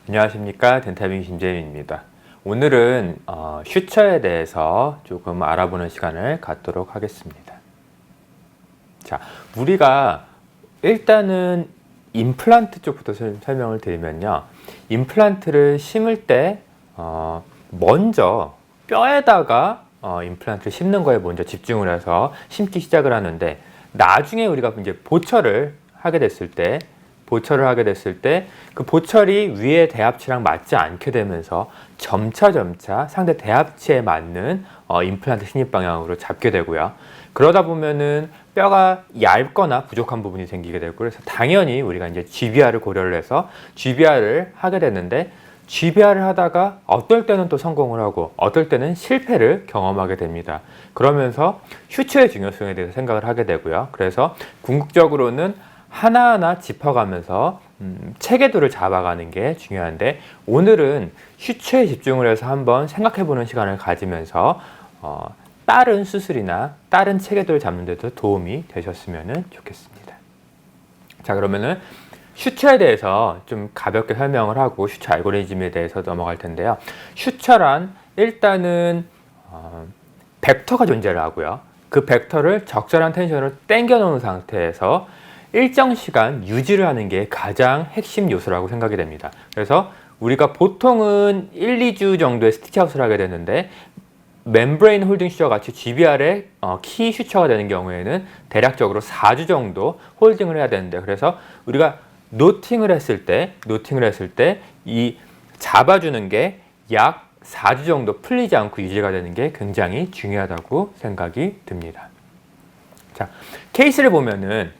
안녕하십니까, 덴타빙 김재윤입니다. 오늘은 슈처에 대해서 조금 알아보는 시간을 갖도록 하겠습니다. 자, 우리가 일단은 임플란트 쪽부터 설명을 드리면요, 임플란트를 심을 때 먼저 뼈에다가 임플란트를 심는 거에 먼저 집중을 해서 심기 시작을 하는데, 나중에 우리가 이제 보철을 하게 됐을 때 그 보철이 위의 대합치랑 맞지 않게 되면서 점차 상대 대합치에 맞는 임플란트 신입 방향으로 잡게 되고요. 그러다 보면은 뼈가 얇거나 부족한 부분이 생기게 되고, 그래서 당연히 우리가 이제 GBR을 고려를 해서 GBR을 하게 되는데, GBR을 하다가 어떨 때는 또 성공을 하고 어떨 때는 실패를 경험하게 됩니다. 그러면서 슈처의 중요성에 대해서 생각을 하게 되고요. 그래서 궁극적으로는 하나하나 짚어가면서 체계도를 잡아가는 게 중요한데, 오늘은 슈처에 집중을 해서 한번 생각해보는 시간을 가지면서 다른 수술이나 다른 체계도를 잡는 데도 도움이 되셨으면 좋겠습니다. 자, 그러면은 슈처에 대해서 좀 가볍게 설명을 하고 슈처 알고리즘에 대해서 넘어갈 텐데요. 슈처란 일단은 벡터가 존재를 하고요. 그 벡터를 적절한 텐션으로 당겨 놓은 상태에서 일정 시간 유지를 하는 게 가장 핵심 요소라고 생각이 됩니다. 그래서 우리가 보통은 1, 2주 정도의 스티치아웃을 하게 되는데, 멤브레인 홀딩 슈처 같이 GBR의 키 슈처가 되는 경우에는 대략적으로 4주 정도 홀딩을 해야 되는데, 그래서 우리가 노팅을 했을 때 이 잡아주는 게 약 4주 정도 풀리지 않고 유지가 되는 게 굉장히 중요하다고 생각이 듭니다. 자, 케이스를 보면은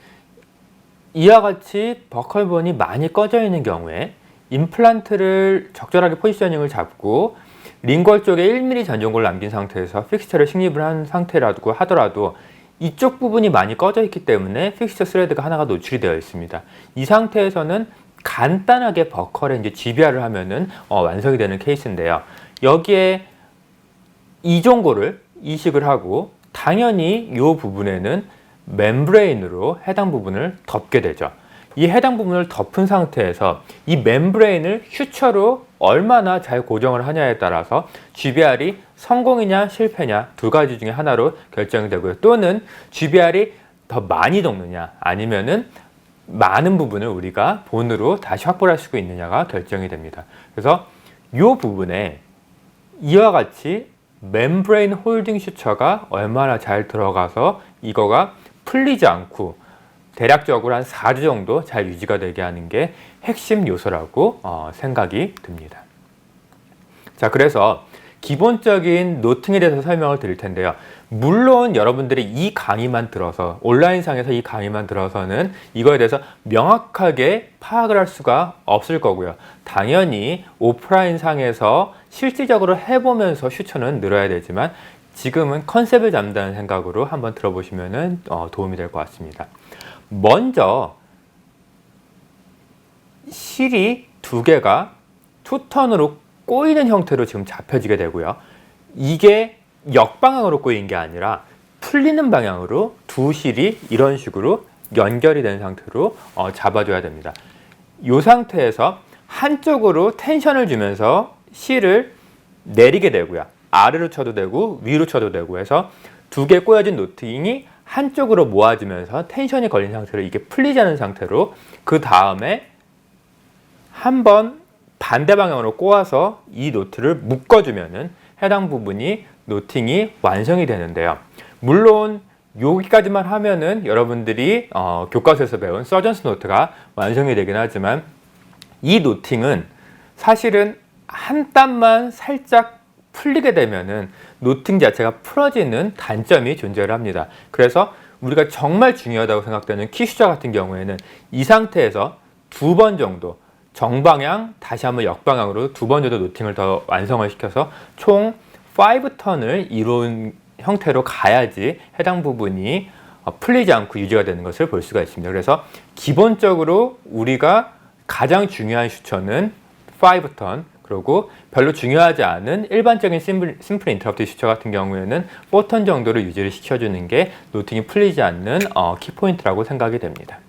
이와 같이 버컬본이 많이 꺼져 있는 경우에 임플란트를 적절하게 포지셔닝을 잡고 링궐 쪽에 1mm 전종골을 남긴 상태에서 픽스처를 식립을 한 상태라고 하더라도 이쪽 부분이 많이 꺼져 있기 때문에 픽스처 스레드가 하나가 노출이 되어 있습니다. 이 상태에서는 간단하게 버컬에 이제 GBR을 하면은 완성이 되는 케이스인데요. 여기에 이종골을 이식을 하고 당연히 이 부분에는 멤브레인으로 해당 부분을 덮게 되죠. 이 해당 부분을 덮은 상태에서 이 멤브레인을 슈처로 얼마나 잘 고정을 하냐에 따라서 GBR이 성공이냐 실패냐 두 가지 중에 하나로 결정이 되고요. 또는 GBR이 더 많이 녹느냐 아니면은 많은 부분을 우리가 본으로 다시 확보를 할 수 있느냐가 결정이 됩니다. 그래서 이 부분에 이와 같이 멤브레인 홀딩 슈처가 얼마나 잘 들어가서 이거가 풀리지 않고 대략적으로 한 4주 정도 잘 유지가 되게 하는 게 핵심 요소라고 생각이 듭니다. 자, 그래서 기본적인 노팅에 대해서 설명을 드릴 텐데요. 물론 여러분들이 이 강의만 들어서, 온라인상에서 이 강의만 들어서는 이거에 대해서 명확하게 파악을 할 수가 없을 거고요. 당연히 오프라인상에서 실질적으로 해보면서 슈처는 늘어야 되지만, 지금은 컨셉을 잡는다는 생각으로 한번 들어보시면 도움이 될 것 같습니다. 먼저 실이 두 개가 투턴으로 꼬이는 형태로 지금 잡혀지게 되고요. 이게 역방향으로 꼬인 게 아니라 풀리는 방향으로 두 실이 이런 식으로 연결이 된 상태로 잡아줘야 됩니다. 이 상태에서 한쪽으로 텐션을 주면서 실을 내리게 되고요. 아래로 쳐도 되고 위로 쳐도 되고 해서 두 개 꼬여진 노팅이 한쪽으로 모아지면서 텐션이 걸린 상태로 이게 풀리지 않은 상태로, 그 다음에 한번 반대 방향으로 꼬아서 이 노트를 묶어주면은 해당 부분이 노팅이 완성이 되는데요. 물론 여기까지만 하면은 여러분들이 교과서에서 배운 서전스 노트가 완성이 되긴 하지만, 이 노팅은 사실은 한 땀만 살짝 풀리게 되면은 노팅 자체가 풀어지는 단점이 존재를 합니다. 그래서 우리가 정말 중요하다고 생각되는 키 슈처 같은 경우에는 이 상태에서 2번 정도 정방향 다시 한번 역방향으로 2번 정도 노팅을 더 완성을 시켜서 총 5턴을 이룬 형태로 가야지 해당 부분이 풀리지 않고 유지가 되는 것을 볼 수가 있습니다. 그래서 기본적으로 우리가 가장 중요한 슈처는 5턴, 그리고 별로 중요하지 않은 일반적인 심플 인터럽트 슈처 같은 경우에는 4턴 정도로 유지를 시켜주는 게 노팅이 풀리지 않는 키포인트라고 생각이 됩니다.